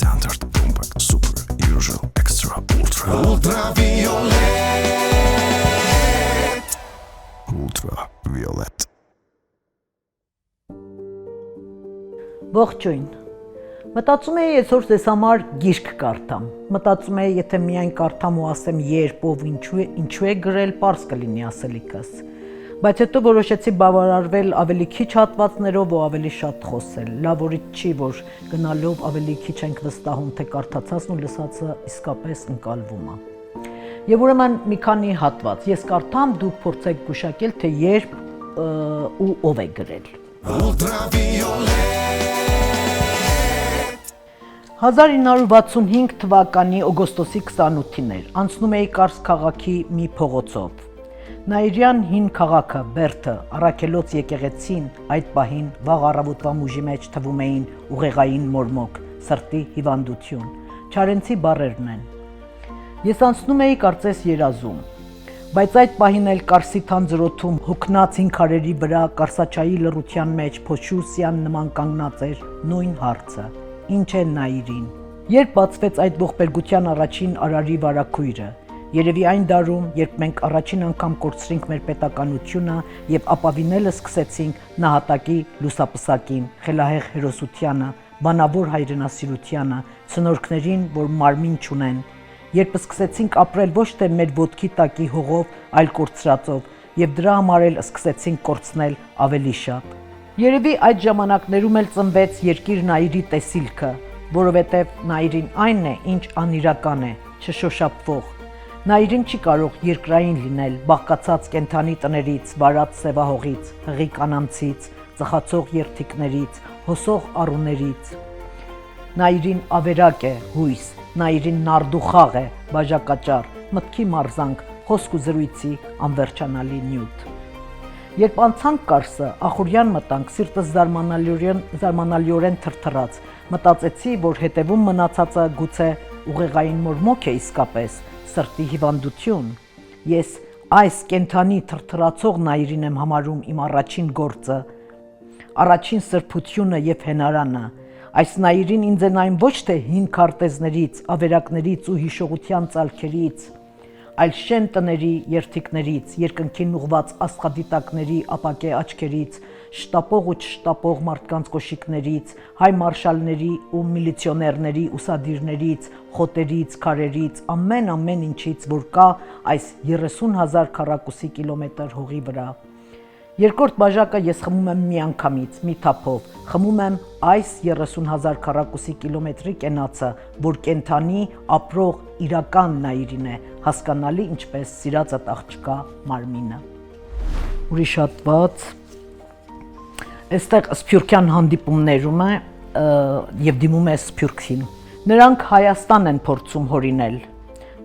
Standard, compact, super, usual, extra, ultra. Ultraviolet. Ultraviolet. Ողջույն։ Մտածում էի այսօր ձեզ համար գիրք կարդամ։ Մտածում էի, եթե միայն կարդամ ու ասեմ երբ, ով, ինչու է գրել, պարզ կլինի ասելիքս։ Բայց հետո որոշեցի բավարարվել ավելի քիչ հատվածներով ու ավելի շատ խոսել։ Լավ օրից չի, որ գնալով ավելի քիչ ենք վստահում, թե կարդացածն ու լսածը իսկապես ընկալվում է։ Եվ ուրեմն մի քանի հատված։ Ես կարդամ, դուք փորձեք գուշակել, թե երբ ու ով է գրել։ Ultraviolet. 1965 թվականի օգոստոսի 28-ին էր, անցնում էի Կարս քաղաքի մի փողոցով։ Նաիրյան հին քաղաքը, Բերդը, Առաքելոց եկեղեցին այդ պահին վաղ առավոտվա մուժի մեջ թվում էին ուղեղային մորմոք, սրտի հիվանդություն, Չարենցի բառերն են։ Ես անցնում էի կարծես երազում, բայց այդ պահին էլ Կարսի թանձրոթում հոգնած հին քարերի վրա կարսաչայի լռության մեջ փոշուսյան նման կանգնած էր նույն հարցը. Ինչ է Նաիրին։ Երբ բացվեց այդ ողբերգության առաջին արարի վարակույրը, երևի այն դարում, երբ մենք առաջին անգամ կորցրինք մեր պետականությունը եւ ապավինելը սկսեցինք նահատակի լուսապսակին, խելահեղ հերոսությանը, բանավոր հայրենասիրությանը, ցնորքներին, որ մարմին չունեն, երբ սկսեցինք ապրել ոչ թե մեր ոտքի տակի հողով, այլ կորցրածով, եւ դրա համար էլ սկսեցինք կորցնել ավելի շատ։ Երևի այդ ժամանակներում էլ ծնվեց երկիր Նաիրի տեսիլքը, որովհետև Նաիրին այն է, ինչ անիրական է, չշոշափվող։ Նաիրին չի կարող երկրային լինել, բաղկացած կենդանի տներից, վարած սևահողից, հղի կանանցից, ծխացող երթիկներից, հոսող առուներից։ Նաիրին ավերակ է, հույս, Նաիրին նարդուխաղ է, բաժակաճառ, մտքի մարզանք, խոսք ու զրույցի անվերջանալի նյութ։ Երբ անցանք Կարսը, ախորյան մտանք, սիրտս զարմանալիորեն թրթռաց, մտածեցի, որ հետևում մնացածը գուցե ուղեղային մորմոք է իսկապես, սրտի հիվանդություն։ Ես այս կենդանի թրթռացող Նաիրին եմ համարում իմ առաջին գործը, առաջին սրբությունը եւ հենարանը։ Այս Նաիրին ինձ են այն ոչ թե հին քարտեզներից, ավերակներից ու հիշողության ծալքերից, այլ շեն տների երթիկներից, երկնքին ուղված աստղադիտակների ապակե աչքերից, շտապող ու չշտապող մարդկանց կոշիկներից, հայ մարշալների ու միլիցիոներների ուսադիրներից, խոտերից, քարերից, ամեն ինչից, որ կա այս 30,000 քառակուսի կիլոմետր հողի վրա։ Երկրորդ բաժակը ես խմում եմ մի անգամից, մի թափով, խմում եմ այս 30,000 քառակուսի կիլոմետրի կենացը, որ կենդանի ապրող իրական Նաիրին է, հասկանալի ինչպես սիրածդ աղջկա մարմինը։ Ուրիշ հատված, այստեղ Սփյուռքյան հանդիպումներում է եւ դիմում է Սփյուռքին։ Նրանք Հայաստան են փորձում հորինել։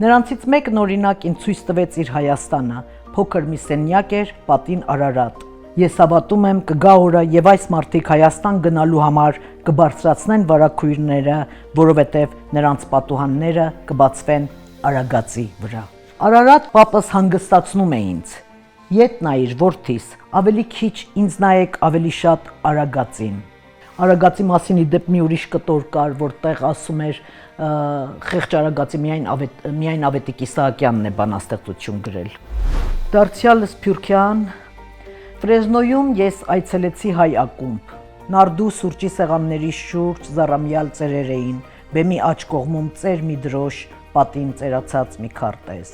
Նրանցից մեկն օրինակ ինձ ցույց տվեց իր Հայաստանը, փոքր մի սենյակ էր, պատին Արարատ։ Ես հավատում եմ կգա օրը եւ այս մարդիկ Հայաստան գնալու համար կբարձրացնեն վարակույրները, որովհետեւ նրանց պատուհանները կբացվեն Արագածի վրա։ Արարատ պապս հանգստացնում է ինձ։ Ետ նայիր, որդիս, ավելի քիչ ինձ նայեք, ավելի շատ Արագածին։ Արագածի մասին իդեպ մի ուրիշ կտոր կար, որտեղ ասում էր խեղճ Արագածի միայն Ավետիք Իսահակյանն է բանաստեղծություն գրել։ Դարձյալ Սփյուռքյան, Ֆրեզնոյում ես այցելեցի հայ ակումբ։ Նարդու սուրճի սեղանների շուրջ զառամյալ ծերեր էին, բեմի աջ կողմում ծեր մի դրոշ, պատին ծերացած մի քարտեզ։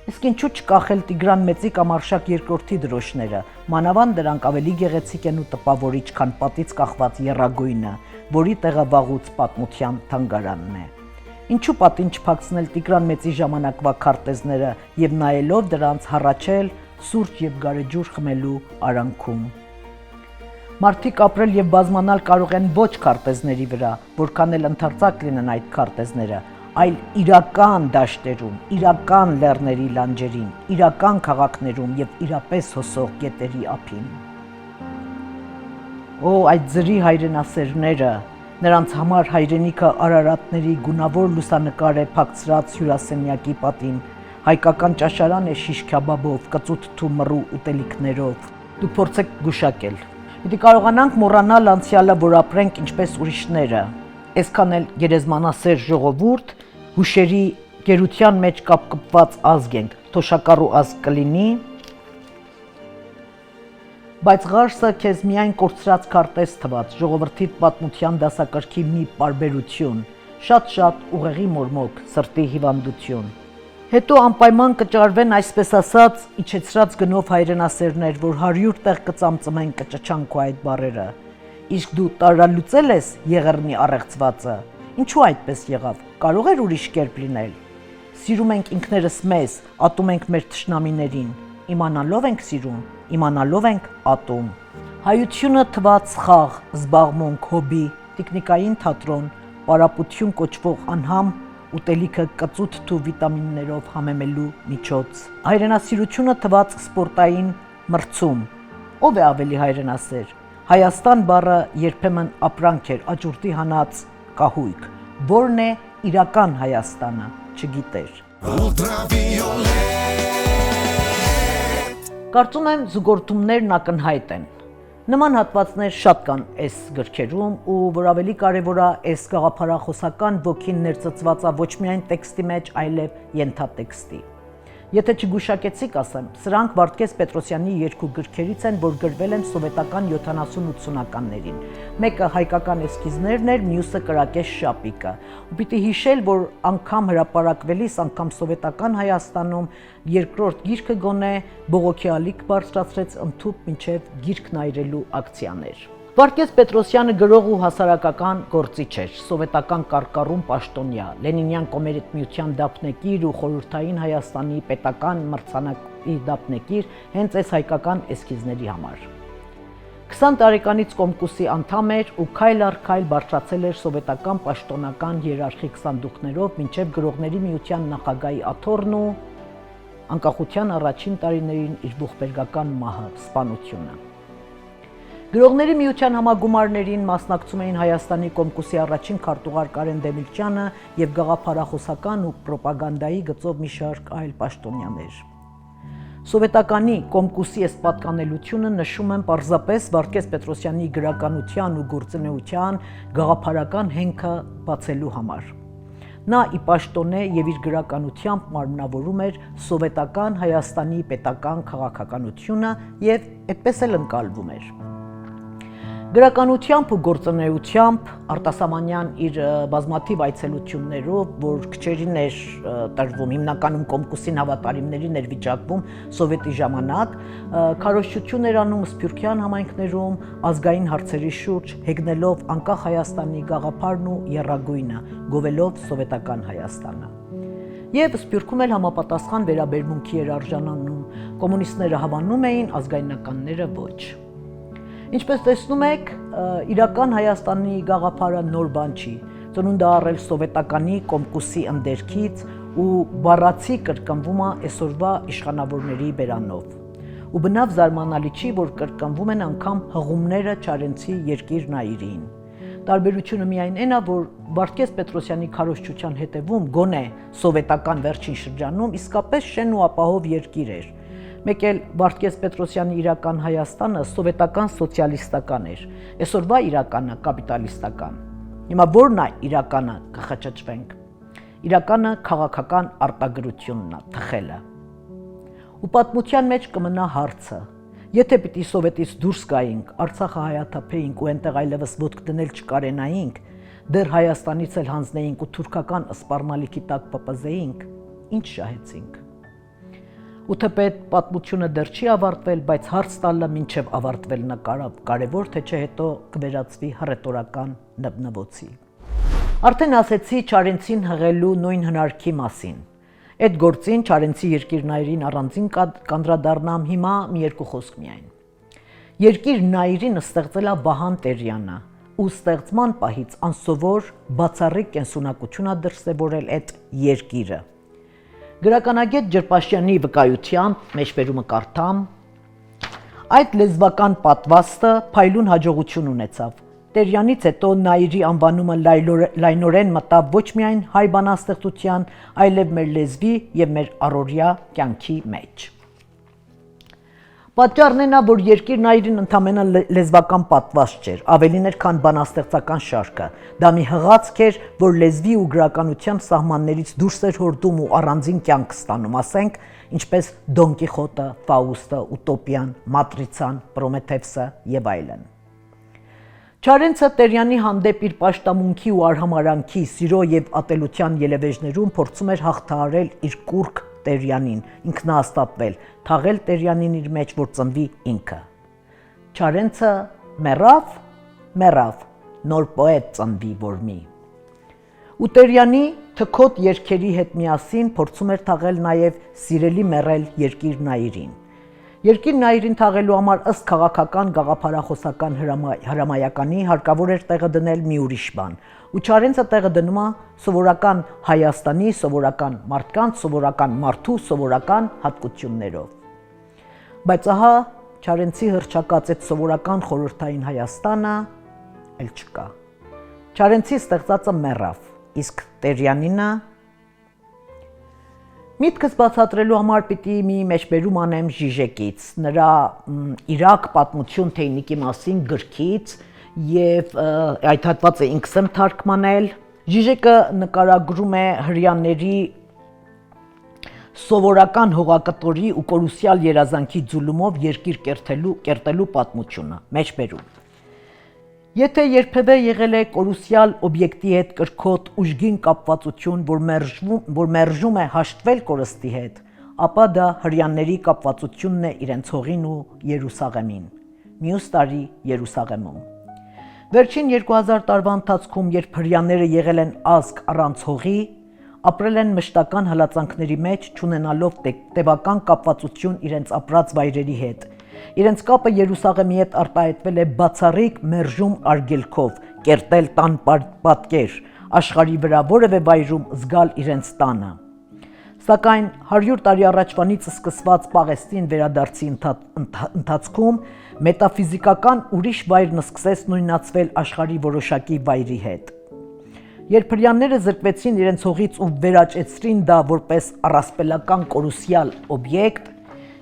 Իսկ ինչու չկախել Տիգրան Մեծի կամ Արշակ II-ի դրոշները, մանավանդ դրանք ավելի գեղեցիկ են ու տպավորիչ, քան պատից կախված եռագույնը, որի տեղը վաղուց պատմության թանգարանն է։ Ինչու պատին չփակցնել Տիգրան Մեծի ժամանակվա քարտեզները եւ նայելով դրանց հառաչել սուրճ եւ գարեջուր խմելու արանքում։ Մարդիկ ապրել եւ բազմանալ կարող են ոչ քարտեզների վրա, որքան էլ ընդարձակ լինեն այդ քարտեզները, այլ իրական դաշտերում, իրական լեռների լանջերին, իրական քաղաքներում եւ իրապես հոսող գետերի ափին։ Օ, այդ ձրի հայրենասերները, նրանց համար հայրենիքը Արարատների գունավոր լուսանկար է փակցրած հյուրասենյակի պատին, հայկական ճաշարան է շիշ քյաբաբով, կծուտ թումռու ուտելիքներով։ Դուք փորձեք գուշակել։ Պիտի կարողանանք մոռանալ անցյալը, որ ապրենք ինչպես ուրիշները։ այսքան էլ գերեզմանասեր ժողովուրդ, հուշերի գերության մեջ կապկպված ազգ ենք, թոշակառու ազգ կլինի, բայց ղարսը քեզ միայն կորցրած քարտեզ թված, ժողովրդի պատմության դասակարգի մի պարբերություն, շատ ուղեղի մորմոք, սրտի հիվանդություն։ Հետո անպայման կճարվեն այսպես ասած իջեցրած գնով հայրենասերներ, որ 100 տեղ կծամծմեն կճչան քո այդ բառերը։ Իսկ դու տարալուծել ես եղեռնի առեղծվածը։ Ինչու այդպես եղավ։ Կարող էր ուրիշ կերպ լինել։ Սիրում ենք ինքներս մեզ, ատում ենք մեր թշնամիներին։ Իմանալով ենք սիրում, իմանալով ենք ատում։ Հայությունը թված խաղ, զբաղմունք, հոբի, տիկնիկային թատրոն, պարապություն կոչվող անհամ, ուտելիքը կծութ ու վիտամիններով համեմելու միջոց։ Հայրենասիրությունը թված սպորտային մրցում։ Ով է ավելի հայրենասեր։ Հայաստան բառը երբեմն ապրանք էր, աճուրդի հանած կահույք։ Որն է իրական Հայաստանը, չգիտեր։ Կարծում եմ զուգորդումներն ակնհայտ են։ Նման հատվածներ շատ կան այս գրքերում ու որ ավելի կարևոր է այս գաղափարախոսական ոգին ներծծված է ոչ միայն տեքստի մեջ, այլև ենթատեքստի։ Եթե չգուշակեցիք ասեմ, սրանք Վարդգես Պետրոսյանի երկու գրքերից են, որ գրվել են սովետական 70-80-ականներին։ Մեկը հայկական էսքիզներն էր, մյուսը կրակես շապիկը։ Ու պիտի հիշել, որ անգամ հրապարակվելիս, անգամ սովետական Հայաստանում երկրորդ գիրքը գոնե բողոքի ալիք բարձրացրեց ընդհուպ մինչև գիրքն այրելու ակցիաներ։ Վարդգես Պետրոսյանը գրող ու հասարակական գործիչ էր, սովետական կարկառուն պաշտոնյա, Լենինյան կոմերիտ միության դափնեկիր ու խորհրդային Հայաստանի պետական մրցանակի դափնեկիր հենց այս հայկական էսքիզների համար։ 20 տարեկանից Կոմկուսի անդամ էր ու քայլ առ քայլ բարձրացել էր սովետական պաշտոնական հիերարխիկ սանդուղքներով մինչև գրողների միության նախագահի աթոռն ու անկախության առաջին տարիներին իր ողբերգական մահը, սպանությունը։ Գրողների միության համագումարներին մասնակցում էին Հայաստանի Կոմկուսի առաջին քարտուղար Կարեն Դեմիրճյանը եւ գաղափարախոսական ու պրոպագանդայի գծով մի շարք այլ պաշտոնյաներ։ Սովետականի Կոմկուսի այս պատկանելությունը նշում են պարզապես Վարդգես Պետրոսյանի գրականության ու գործունեության գաղափարական հենքը բացելու համար։ Նա ի պաշտոնե եւ իր գրականությամբ մարմնավորում էր սովետական Հայաստանի պետական քաղաքականությունը եւ այդպես էլ ընկալվում էր։ Գրականությամբ ու գործունեությամբ արտասահմանյան իր բազմաթիվ այցելություններով, որ քչերին էր տրվում, հիմնականում Կոմկուսին հավատարիմներին էր վիճակվում սովետի ժամանակ, քարոզչություն էր անում Սփյուռքյան համայնքներում ազգային հարցերի շուրջ, հեգնելով անկախ Հայաստանի գաղափարն ու եռագույնը, գովելով սովետական Հայաստանը։ Եվ Սփյուռքում էլ համապատասխան վերաբերմունքի էր արժանանում, կոմունիստները հավանում էին, ազգայնականները ոչ։ Ինչպես տեսնում եք, իրական Հայաստանի գաղափարը նոր բան չի, ծնունդ է առել սովետականի Կոմկուսի ընդերքից ու բառացի կրկնվում է այսօրվա իշխանավորների բերանով։ Ու բնավ զարմանալի չի, որ կրկնվում են անգամ հղումները Չարենցի երկիր Նայիրին։ Տարբերությունը միայն այն է, որ Վարդգես Պետրոսյանի քարոզչության հետևում գոնե սովետական վերջին շրջանում իսկապես շեն ու ապահով երկիր էր։ Մեկ էլ Վարդգես Պետրոսյանի իրական Հայաստանը սովետական սոցիալիստական էր, այսօրվա իրականը կապիտալիստական։ Հիմա ո՞րն է իրականը, կխճճվենք։ Իրականը քաղաքական արտագրությունն է, թխելը։ Ու պատմության մեջ կմնա հարցը. եթե պիտի սովետից դուրս գայինք, Արցախը հայաթափեինք ու այնտեղ այլևս ոտք դնել չկարենայինք, դեռ Հայաստանից էլ հանձնեինք ու թուրքական սպառնալիքի տակ պպզեինք, ինչ շահեցինք։ Ու թեպետ պատմությունը դեռ չի ավարտվել, բայց հարց տալը մինչև ավարտվելն է կարևոր, թե չէ հետո կվերածվի հռետորական նվնվոցի։ Արդեն ասեցի Չարենցին հղելու նույն հնարքի մասին։ Այդ գործին Չարենցի երկիր Նայիրին առանձին կանդրադառնամ հիմա մի երկու խոսք միայն։ Երկիր Նայիրին ստեղծել է Վահան Տերյանը, ու ստեղծման պահից անսովոր բացառիկ կենսունակություն է դրսևորել այդ երկիրը։ Գրականագետ Ջրպաշյանի վկայությամբ մեջբերումը կարդամ. այդ լեզվական պատվաստը փայլուն հաջողություն ունեցավ։ Տերյանից հետո Նայիրի անվանումը լայնորեն մտավ ոչ միայն հայ բանաստեղծության, այլև մեր լեզվի եւ մեր առօրյա կյանքի մեջ։ Պատճառն է նա, որ երկիրն այրին ընդամենը լեզվական պատվաճ չէր, ավելին էր, քան բանաստեղծական շարքը։ Դա մի հղացք էր, որ լեզվի ու գրականության սահմաններից դուրս էր հորդում ու առանձին կյանք ստանում, ասենք, ինչպես Դոն Կիխոտը, Ֆաուստը, Ուտոպիան, Մատրիցան, Պրոմեթևսը եւ այլն։ Չարենցը Տերյանի հանդեպ իր պաշտամունքի ու արհամարանքի, սիրո եւ ատելության ելևէջներում փորձում էր հաղթահարել իր կուռք Տերյանին, ինքնահաստատվել, թաղել Տերյանին իր մեջ, որ ծնվի ինքը։ Չարենցը մեռավ, նոր պոետ ծնվի որ մի։ Ու Տերյանի թքոտ երգերի հետ միասին փորձում էր թաղել նաև սիրելի մեռել երկիր Նայիրին։ Երկիր Նայիրին թաղելու համար ըստ քաղաքական գաղափարախոսական հրամայականի հարկավոր էր տեղը դնել մի ուրիշ բան, ու Չարենցը տեղը դնում է սովորական Հայաստանի, սովորական մարդկանց, սովորական մարդու, սովորական հատկություններով։ Բայց ահա Չարենցի հռչակած այդ սովորական խորհրդային Հայաստանը էլ չկա։ Չարենցի ստեղծածը մեռավ, իսկ Տերյանինը միտքս բացատրելու համար պիտի մի մեջբերում անեմ Ժիժեկից, նրա Իրաք պատմություն թեյնիկի մասին գրքից եւ այդ հատվածը ինքս եմ թարգմանել։ Ժիժեկը նկարագրում է հրեաների սովորական հողակտորի ու կորուսյալ երազանքի ձուլումով երկիր կերտելու պատմությունը, մեջբերում։ Եթե երբևէ եղել է կորուսյալ օբյեկտի հետ կրքոտ ուժգին կապվածություն, որ մերժում է հաշտվել կորստի հետ, ապա դա հրեաների կապվածությունն է իրենց հողին ու Երուսաղեմին, մյուս տարի Երուսաղեմում։ Վերջին 2000 տարվա ընթացքում, երբ հրեաները եղել են ազգ առանց հողի, ապրել են մշտական հալածանքների մեջ, չունենալով տևական կապվածություն իրենց ապրած վայրերի հետ։ Իրենց կապը Երուսաղեմի հետ արտահայտվել է բացառիկ մերժում արգելքով, կերտել տան պատկեր, աշխարհի վրա որևէ վայրում զգալ իրենց տանը։ Սակայն 100 տարի առաջվանից սկսված Պաղեստին վերադարձի ընթացքում մետաֆիզիկական ուրիշ վայրն սկսեց նույնացվել աշխարհի որոշակի վայրի հետ։ Երբ հրեաները զրկվեցին իրենց հողից ու վերաճեցրին դա որպես առասպելական կորուսյալ օբյեկտ,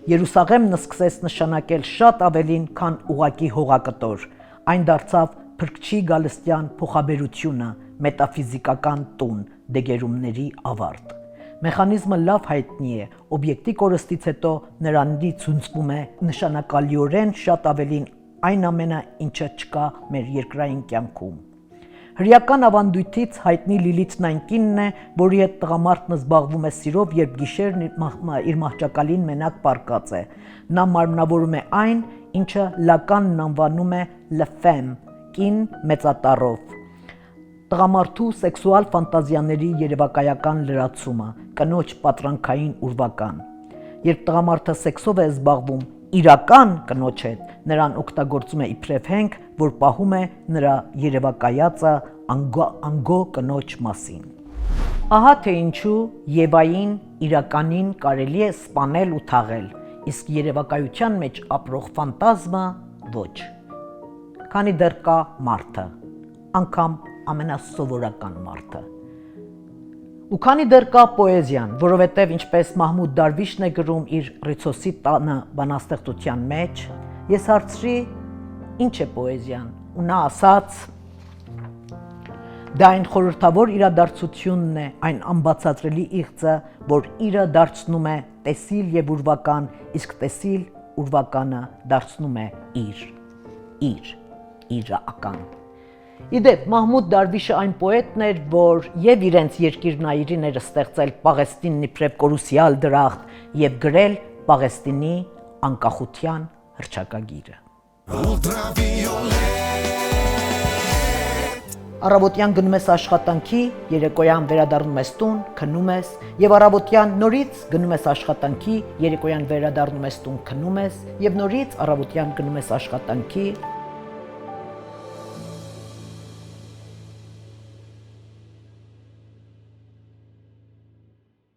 Երուսաղեմն սկսեց նշանակել շատ ավելին, քան ուղակի հողակտոր, այն դարձավ փրկչի գալստյան փոխաբերությունը, մետաֆիզիկական տուն, դեգերումների ավարտ։ Մեխանիզմը լավ հայտնի է, օբյեկտի կորստից հետո նրանից ցնցվում է նշանակալիորեն շատ ավելին այն ամենը, ինչը չկա մեր երկրային կյանքում։ Հրեական ավանդույթից հայտնի Լիլիթն այն կինն է, որի հետ տղամարդն զբաղվում է սիրով, երբ գիշերն իր մահճակալին մենակ պառկած է։ Նա մարմնավորում է այն, ինչը լականն անվանում է le femme, կին մեծատառով։ Տղամարդու սեքսուալ ֆանտազիաների երևակայական լրացումը, կնոջ պատրանքային ուրվական։ Երբ տղամարդը սեքսով է զբաղվում իրական կնոջ հետ, նրան օգտագործում է իբրև հենք, որ պահում է նրա երևակայածը անգո կնոջ մասին։ Ահա թե ինչու Եվային իրականին կարելի է սպանել ու թաղել, իսկ երևակայության մեջ ապրող ֆանտազմը ոչ։ Քանի դեռ կա մարդը, անգամ ամենասովորական մարդը։ Ու քանի դեռ կա պոեզիան, որովհետև ինչպես Մահմուդ Դարվիշն է գրում իր Ռիցոսի տանը բանաստեղծության մեջ, ես հարցրի ինչ է պոեզիան, ու նա ասաց. դա այն խորհրդավոր իրադարձությունն է, այն անբացատրելի իղձը, որ իրը դարձնում է տեսիլ եւ ուրվական, իսկ տեսիլ ուրվականը դարձնում է իրական։ Իդեպ Մահմուդ Դարվիշը այն պոետն էր, որ եւ իրենց երկիր Նայիրին էր ստեղծել Պաղեստինն իբրև կորուսյալ դրախտ եւ գրել Պաղեստինի անկախության հռչակագիրը։ Առավոտյան գնում ես աշխատանքի, երեկոյան վերադառնում ես տուն, քնում ես, եւ առավոտյան նորից գնում ես աշխատանքի, երեկոյան վերադառնում ես տուն, քնում ես, եւ նորից առավոտյան գնում ես աշխատանքի,